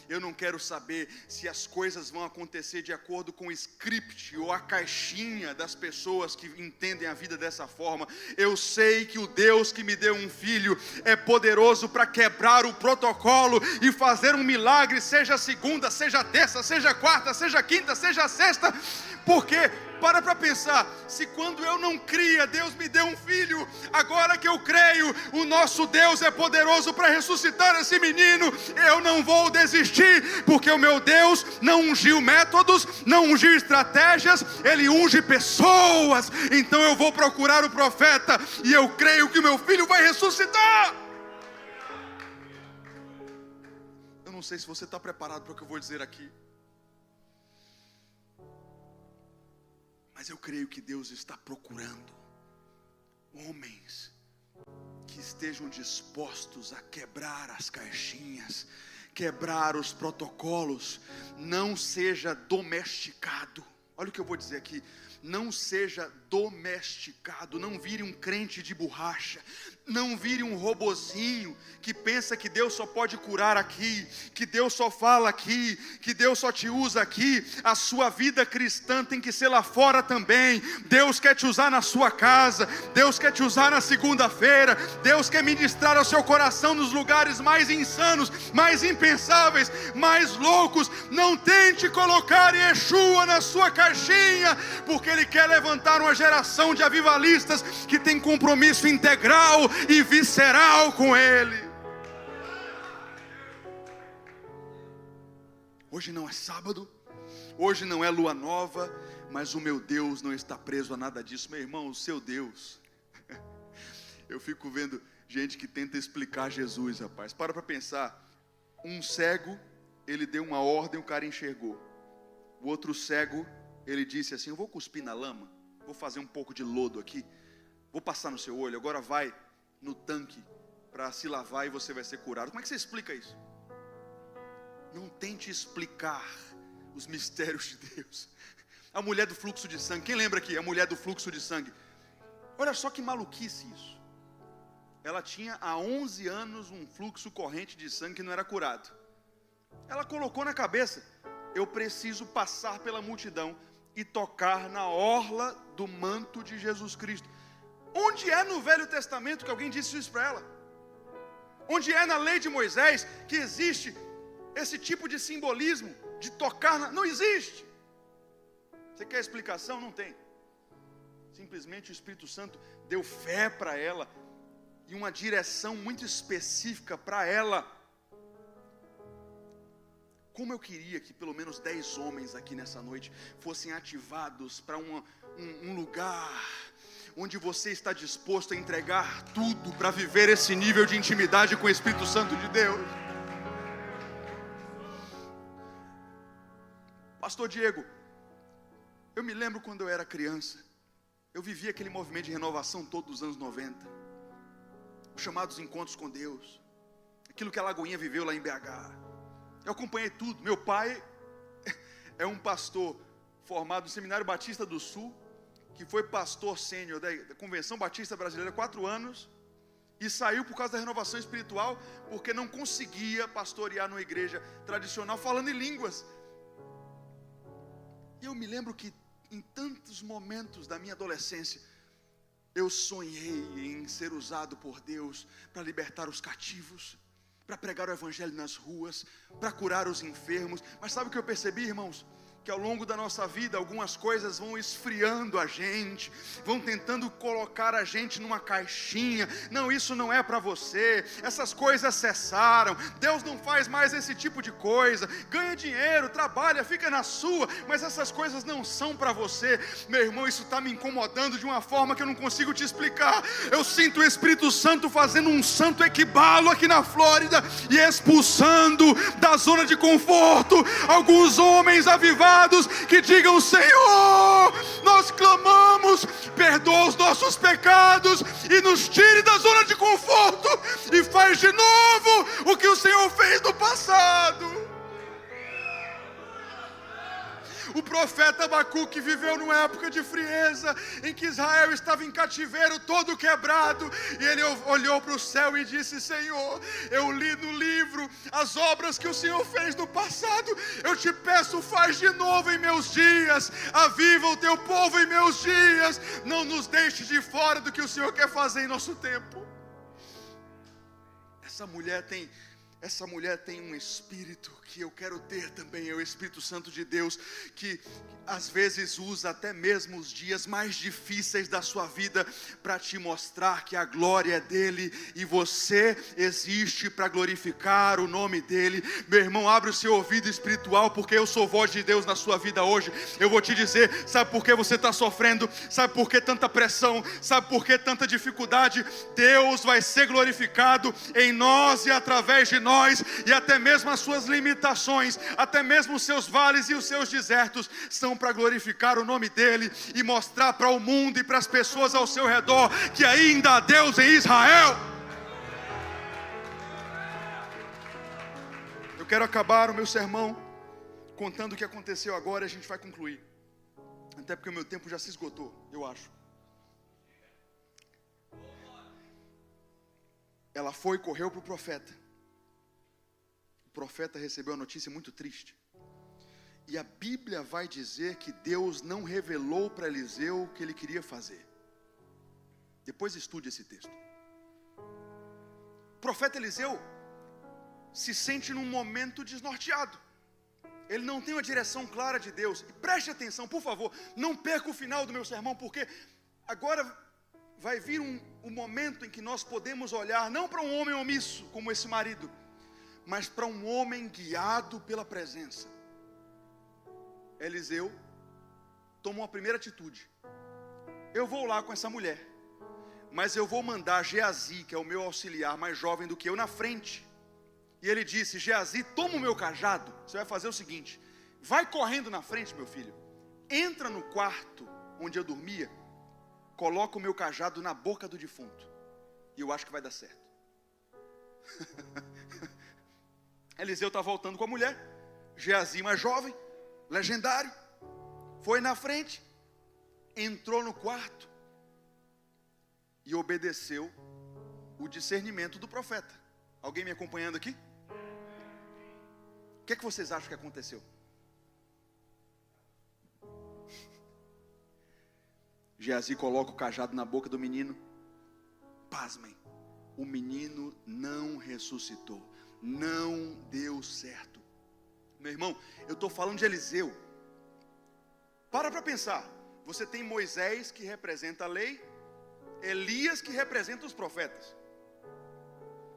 Eu não quero saber se as coisas vão acontecer de acordo com o script ou a caixinha das pessoas que entendem a vida dessa forma. Eu sei que o Deus que me deu um filho é poderoso para quebrar o protocolo e fazer um milagre, seja segunda, seja terça, seja quarta, seja quinta, seja sexta. Porque, para pensar, se quando eu não cria, Deus me deu um filho, agora que eu creio, o nosso Deus é poderoso para ressuscitar esse menino, eu não vou desistir, porque o meu Deus não ungiu métodos, não ungiu estratégias, Ele unge pessoas. Então eu vou procurar o profeta, e eu creio que o meu filho vai ressuscitar. Eu não sei se você está preparado para o que eu vou dizer aqui, mas eu creio que Deus está procurando homens que estejam dispostos a quebrar as caixinhas, quebrar os protocolos. Não seja domesticado. Olha o que eu vou dizer aqui: não seja domesticado, não vire um crente de borracha, não vire um robozinho que pensa que Deus só pode curar aqui, que Deus só fala aqui, que Deus só te usa aqui. A sua vida cristã tem que ser lá fora também. Deus quer te usar na sua casa, Deus quer te usar na segunda-feira, Deus quer ministrar ao seu coração nos lugares mais insanos, mais impensáveis, mais loucos. Não tente colocar Yeshua na sua caixinha, porque Ele quer levantar uma geração de avivalistas que tem compromisso integral e visceral com Ele. Hoje não é sábado, hoje não é lua nova, mas o meu Deus não está preso a nada disso. Meu irmão, o seu Deus, eu fico vendo gente que tenta explicar Jesus, rapaz. Para pensar. Um cego, ele deu uma ordem, o cara enxergou. O outro cego, ele disse assim: eu vou cuspir na lama, vou fazer um pouco de lodo aqui, vou passar no seu olho, agora vai no tanque para se lavar e você vai ser curado. Como é que você explica isso? Não tente explicar os mistérios de Deus. A mulher do fluxo de sangue, quem lembra aqui? A mulher do fluxo de sangue. Olha só que maluquice isso. Ela tinha há 11 anos um fluxo corrente de sangue que não era curado. Ela colocou na cabeça: eu preciso passar pela multidão e tocar na orla do manto de Jesus Cristo. Onde é no Velho Testamento que alguém disse isso para ela? Onde é na lei de Moisés que existe esse tipo de simbolismo de tocar não existe. Você quer explicação? Não tem. Simplesmente o Espírito Santo deu fé para ela e uma direção muito específica para ela. Como eu queria que pelo menos 10 homens aqui nessa noite fossem ativados para um lugar onde você está disposto a entregar tudo para viver esse nível de intimidade com o Espírito Santo de Deus. Pastor Diego, eu me lembro quando eu era criança, eu vivia aquele movimento de renovação todos os anos 90, os chamados encontros com Deus, aquilo que a Lagoinha viveu lá em BH. Eu acompanhei tudo. Meu pai é um pastor formado no Seminário Batista do Sul, que foi pastor sênior da Convenção Batista Brasileira 4 anos, e saiu por causa da renovação espiritual, porque não conseguia pastorear numa igreja tradicional falando em línguas. E eu me lembro que em tantos momentos da minha adolescência, eu sonhei em ser usado por Deus para libertar os cativos, para pregar o evangelho nas ruas, para curar os enfermos. Mas sabe o que eu percebi, irmãos? Que ao longo da nossa vida, algumas coisas vão esfriando a gente, vão tentando colocar a gente numa caixinha. Não, isso não é para você, essas coisas cessaram, Deus não faz mais esse tipo de coisa. Ganha dinheiro, trabalha, fica na sua, mas essas coisas não são para você. Meu irmão, isso está me incomodando de uma forma que eu não consigo te explicar. Eu sinto o Espírito Santo fazendo um santo equibalo aqui na Flórida, e expulsando da zona de conforto alguns homens avivados, que digam: Senhor, nós clamamos, perdoa os nossos pecados e nos tire da zona de conforto e faz de novo o que o Senhor fez no passado. O profeta Abacuque viveu numa época de frieza, em que Israel estava em cativeiro, todo quebrado, e ele olhou para o céu e disse: Senhor, eu li no livro as obras que o Senhor fez no passado, eu te peço, faz de novo em meus dias, aviva o teu povo em meus dias, não nos deixe de fora do que o Senhor quer fazer em nosso tempo. Essa mulher tem um espírito que eu quero ter também, é o Espírito Santo de Deus, que às vezes usa até mesmo os dias mais difíceis da sua vida para te mostrar que a glória é dele e você existe para glorificar o nome dele. Meu irmão, abre o seu ouvido espiritual, porque eu sou voz de Deus na sua vida hoje. Eu vou te dizer: sabe por que você está sofrendo? Sabe por que tanta pressão? Sabe por que tanta dificuldade? Deus vai ser glorificado em nós e através de nós, e até mesmo as suas limitações, até mesmo os seus vales e os seus desertos são para glorificar o nome dele e mostrar para o mundo e para as pessoas ao seu redor que ainda há Deus em Israel. Eu quero acabar o meu sermão contando o que aconteceu agora, e a gente vai concluir, até porque o meu tempo já se esgotou, eu acho. Ela foi e correu para o profeta. O profeta recebeu a notícia muito triste. E a Bíblia vai dizer que Deus não revelou para Eliseu o que ele queria fazer. Depois estude esse texto. O profeta Eliseu se sente num momento desnorteado. Ele não tem uma direção clara de Deus. E preste atenção, por favor, não perca o final do meu sermão, porque agora vai vir um momento em que nós podemos olhar não para um homem omisso como esse marido, mas para um homem guiado pela presença. Eliseu tomou a primeira atitude: eu vou lá com essa mulher, mas eu vou mandar Geazi, que é o meu auxiliar mais jovem do que eu, na frente. E ele disse: Geazi, toma o meu cajado. Você vai fazer o seguinte: vai correndo na frente, meu filho, entra no quarto onde eu dormia, coloca o meu cajado na boca do defunto, e eu acho que vai dar certo. Eliseu está voltando com a mulher. Geazi mais jovem, legendário, foi na frente, entrou no quarto e obedeceu o discernimento do profeta. Alguém me acompanhando aqui? O que é que vocês acham que aconteceu? Geazi coloca o cajado na boca do menino. Pasmem, o menino não ressuscitou, não deu certo. Meu irmão, eu estou falando de Eliseu. Para pensar. Você tem Moisés, que representa a lei, Elias, que representa os profetas.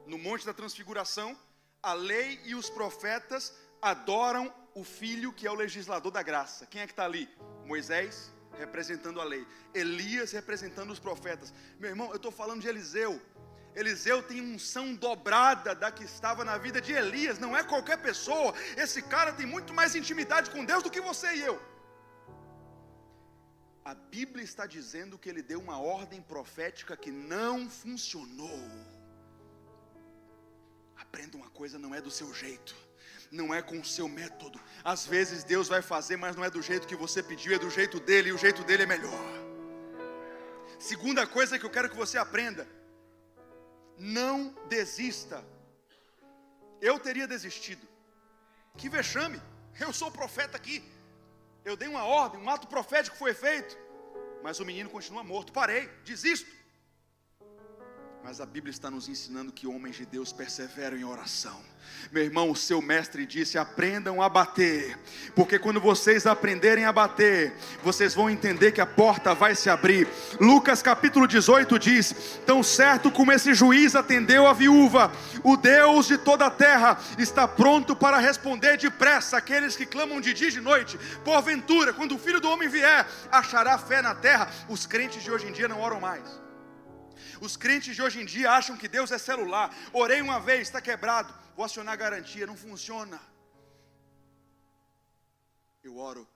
No Monte da Transfiguração, a lei e os profetas adoram o filho que é o legislador da graça. Quem é que está ali? Moisés, representando a lei. Elias, representando os profetas. Meu irmão, eu estou falando de Eliseu. Eliseu tem unção dobrada da que estava na vida de Elias. Não é qualquer pessoa. Esse cara tem muito mais intimidade com Deus do que você e eu. A Bíblia está dizendo que ele deu uma ordem profética que não funcionou. Aprenda uma coisa, não é do seu jeito, não é com o seu método. Às vezes Deus vai fazer, mas não é do jeito que você pediu, é do jeito dele, e o jeito dele é melhor. Segunda coisa que eu quero que você aprenda: não desista. Eu teria desistido. Que vexame, eu sou o profeta aqui, eu dei uma ordem, um ato profético foi feito, mas o menino continua morto. Parei, desisto. Mas a Bíblia está nos ensinando que homens de Deus perseveram em oração. Meu irmão, o seu mestre disse: aprendam a bater, porque quando vocês aprenderem a bater, vocês vão entender que a porta vai se abrir. Lucas capítulo 18 diz: tão certo como esse juiz atendeu a viúva, o Deus de toda a terra está pronto para responder depressa aqueles que clamam de dia e de noite. Porventura, quando o Filho do Homem vier, achará fé na terra? Os crentes de hoje em dia não oram mais. Os crentes de hoje em dia acham que Deus é celular. Orei uma vez, está quebrado, vou acionar a garantia. Não funciona. Eu oro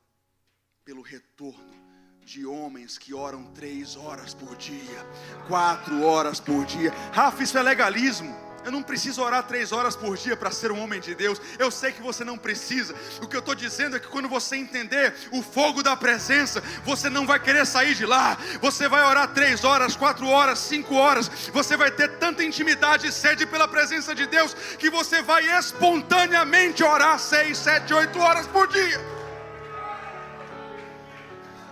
pelo retorno de homens que oram 3 horas por dia, 4 horas por dia. Rafa, isso é legalismo. Eu não preciso orar 3 horas por dia para ser um homem de Deus. Eu sei que você não precisa. O que eu estou dizendo é que quando você entender o fogo da presença, você não vai querer sair de lá. Você vai orar 3 horas, 4 horas, 5 horas. Você vai ter tanta intimidade e sede pela presença de Deus, que você vai espontaneamente orar 6, 7, 8 horas por dia.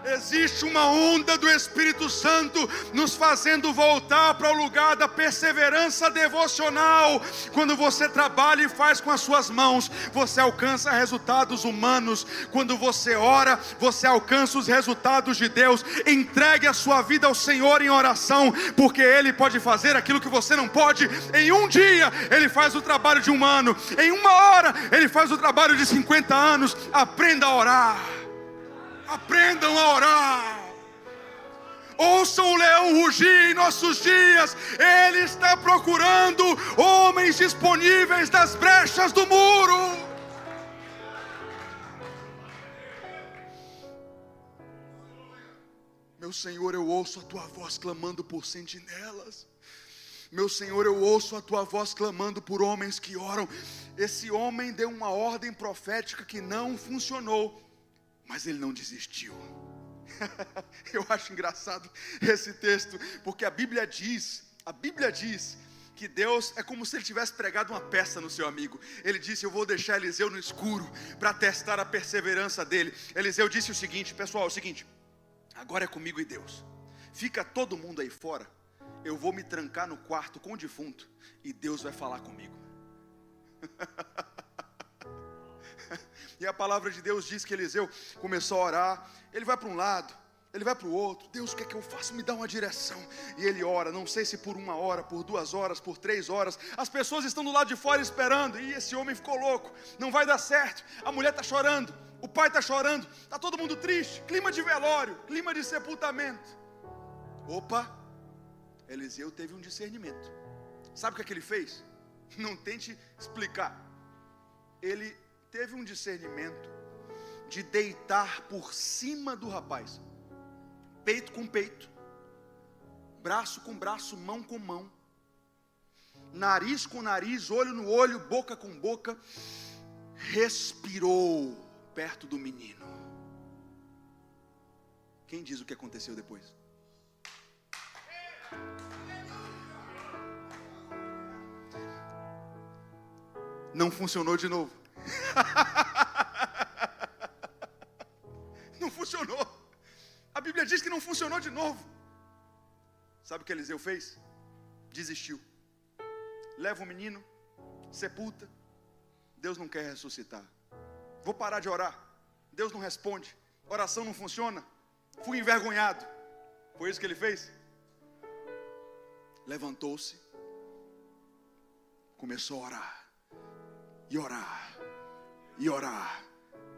Existe uma onda do Espírito Santo nos fazendo voltar para o lugar da perseverança devocional. Quando você trabalha e faz com as suas mãos, você alcança resultados humanos. Quando você ora, você alcança os resultados de Deus. Entregue a sua vida ao Senhor em oração, porque Ele pode fazer aquilo que você não pode. Em um dia Ele faz o trabalho de um ano, em 1 hora Ele faz o trabalho de 50 anos. Aprenda a orar. Aprendam a orar. Ouçam o leão rugir em nossos dias. Ele está procurando homens disponíveis das brechas do muro. Meu Senhor, eu ouço a tua voz clamando por sentinelas. Meu Senhor, eu ouço a tua voz clamando por homens que oram. Esse homem deu uma ordem profética que não funcionou, mas ele não desistiu. Eu acho engraçado esse texto, porque a Bíblia diz que Deus é como se ele tivesse pregado uma peça no seu amigo. Ele disse: eu vou deixar Eliseu no escuro para testar a perseverança dele. Eliseu disse o seguinte: pessoal, é o seguinte, agora é comigo e Deus. Fica todo mundo aí fora, eu vou me trancar no quarto com o defunto e Deus vai falar comigo. E a palavra de Deus diz que Eliseu começou a orar. Ele vai para um lado, ele vai para o outro. Deus, o que é que eu faço? Me dá uma direção. E ele ora, não sei se por 1 hora, por 2 horas, por 3 horas. As pessoas estão do lado de fora esperando. E esse homem ficou louco, não vai dar certo. A mulher está chorando, o pai está chorando, está todo mundo triste. Clima de velório, clima de sepultamento. Opa, Eliseu teve um discernimento. Sabe o que ele fez? Não tente explicar. Ele teve um discernimento de deitar por cima do rapaz, peito com peito, braço com braço, mão com mão, nariz com nariz, olho no olho, boca com boca. Respirou perto do menino. Quem diz o que aconteceu depois? Não funcionou de novo. Não funcionou. A Bíblia diz que não funcionou de novo. Sabe o que Eliseu fez? Desistiu. Leva o menino, sepulta. Deus não quer ressuscitar. Vou parar de orar. Deus não responde. Oração não funciona. Fui envergonhado. Foi isso que ele fez? Levantou-se, começou a orar. E orar, e orar,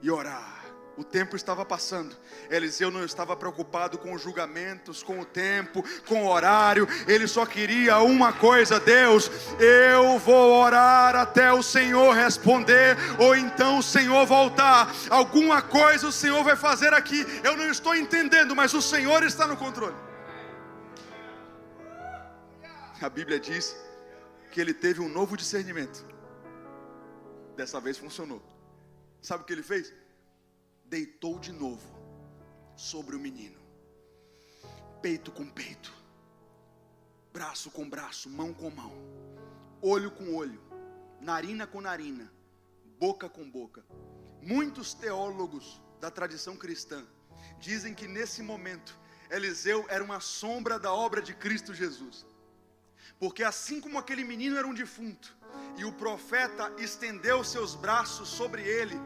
e orar. O tempo estava passando. Eliseu não estava preocupado com os julgamentos, com o tempo, com o horário. Ele só queria uma coisa: Deus, eu vou orar até o Senhor responder, ou então o Senhor voltar. Alguma coisa o Senhor vai fazer aqui. Eu não estou entendendo, mas o Senhor está no controle. A Bíblia diz que ele teve um novo discernimento. Dessa vez funcionou. Sabe o que ele fez? Deitou de novo sobre o menino, peito com peito, braço com braço, mão com mão, olho com olho, narina com narina, boca com boca. Muitos teólogos da tradição cristã dizem que nesse momento Eliseu era uma sombra da obra de Cristo Jesus, porque assim como aquele menino era um defunto e o profeta estendeu seus braços sobre ele,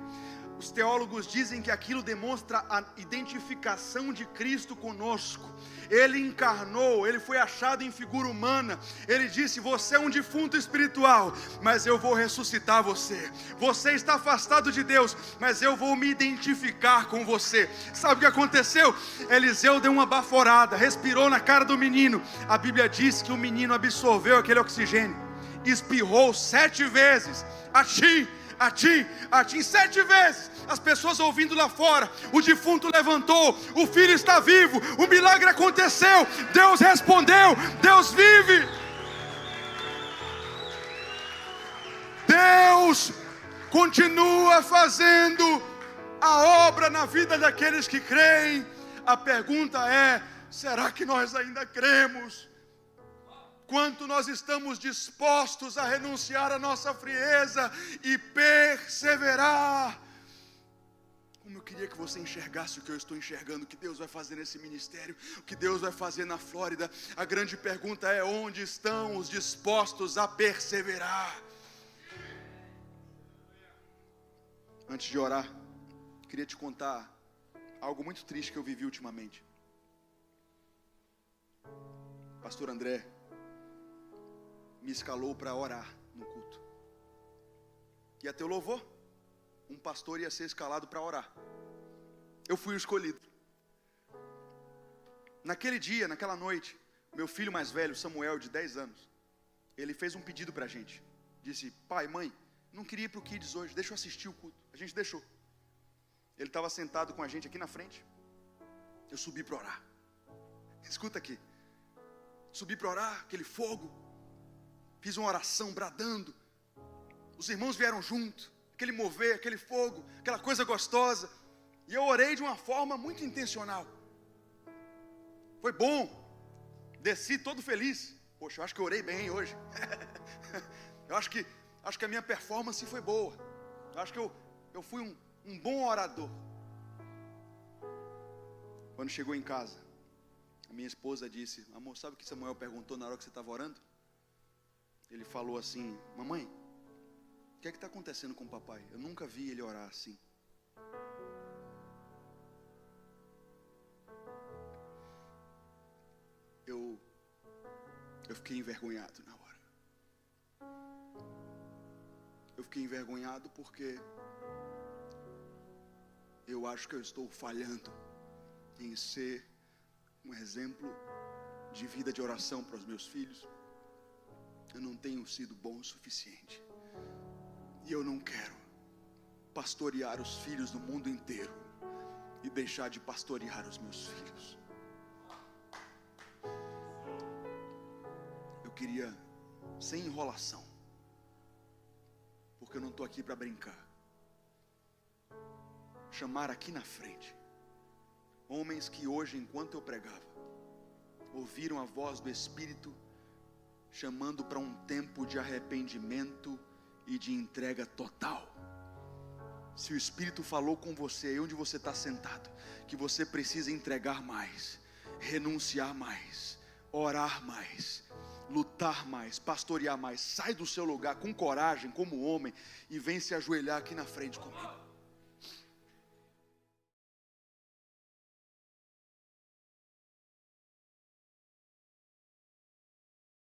os teólogos dizem que aquilo demonstra a identificação de Cristo conosco. Ele encarnou, ele foi achado em figura humana. Ele disse: você é um defunto espiritual, mas eu vou ressuscitar você. Você está afastado de Deus, mas eu vou me identificar com você. Sabe o que aconteceu? Eliseu deu uma baforada, respirou na cara do menino. A Bíblia diz que o menino absorveu aquele oxigênio, espirrou 7 vezes, Achim, 7 vezes. As pessoas ouvindo lá fora: o defunto levantou, o filho está vivo, o milagre aconteceu, Deus respondeu, Deus vive. Deus continua fazendo a obra na vida daqueles que creem. A pergunta é: será que nós ainda cremos? Quanto nós estamos dispostos a renunciar à nossa frieza e perseverar? Como eu queria que você enxergasse o que eu estou enxergando, o que Deus vai fazer nesse ministério, o que Deus vai fazer na Flórida. A grande pergunta é: onde estão os dispostos a perseverar? Antes de orar, queria te contar algo muito triste que eu vivi ultimamente. Pastor André me escalou para orar no culto. Ia ter o louvor, um pastor ia ser escalado para orar. Eu fui o escolhido. Naquele dia, naquela noite, meu filho mais velho, Samuel, de 10 anos, ele fez um pedido para a gente. Disse: pai, mãe, não queria ir para o Kids hoje, deixa eu assistir o culto. A gente deixou. Ele estava sentado com a gente aqui na frente. Eu subi para orar. Escuta aqui. Subi para orar, aquele fogo. Fiz uma oração bradando. Os irmãos vieram junto. Aquele mover, aquele fogo, aquela coisa gostosa. E eu orei de uma forma muito intencional. Foi bom. Desci todo feliz. Poxa, eu acho que eu orei bem hoje. Eu acho que a minha performance foi boa. Eu acho que eu fui um bom orador. Quando chegou em casa, a minha esposa disse: amor, sabe o que Samuel perguntou na hora que você estava orando? Ele falou assim: mamãe, o que é que está acontecendo com o papai? Eu nunca vi ele orar assim. Eu fiquei envergonhado na hora. Eu fiquei envergonhado porque eu acho que eu estou falhando em ser um exemplo de vida de oração para os meus filhos. Eu não tenho sido bom o suficiente. E eu não quero pastorear os filhos do mundo inteiro e deixar de pastorear os meus filhos. Eu queria, sem enrolação, porque eu não estou aqui para brincar, chamar aqui na frente homens que hoje, enquanto eu pregava, ouviram a voz do Espírito chamando para um tempo de arrependimento e de entrega total. Se o Espírito falou com você aí onde você está sentado, que você precisa entregar mais, renunciar mais, orar mais, lutar mais, pastorear mais, sai do seu lugar com coragem como homem e vem se ajoelhar aqui na frente comigo.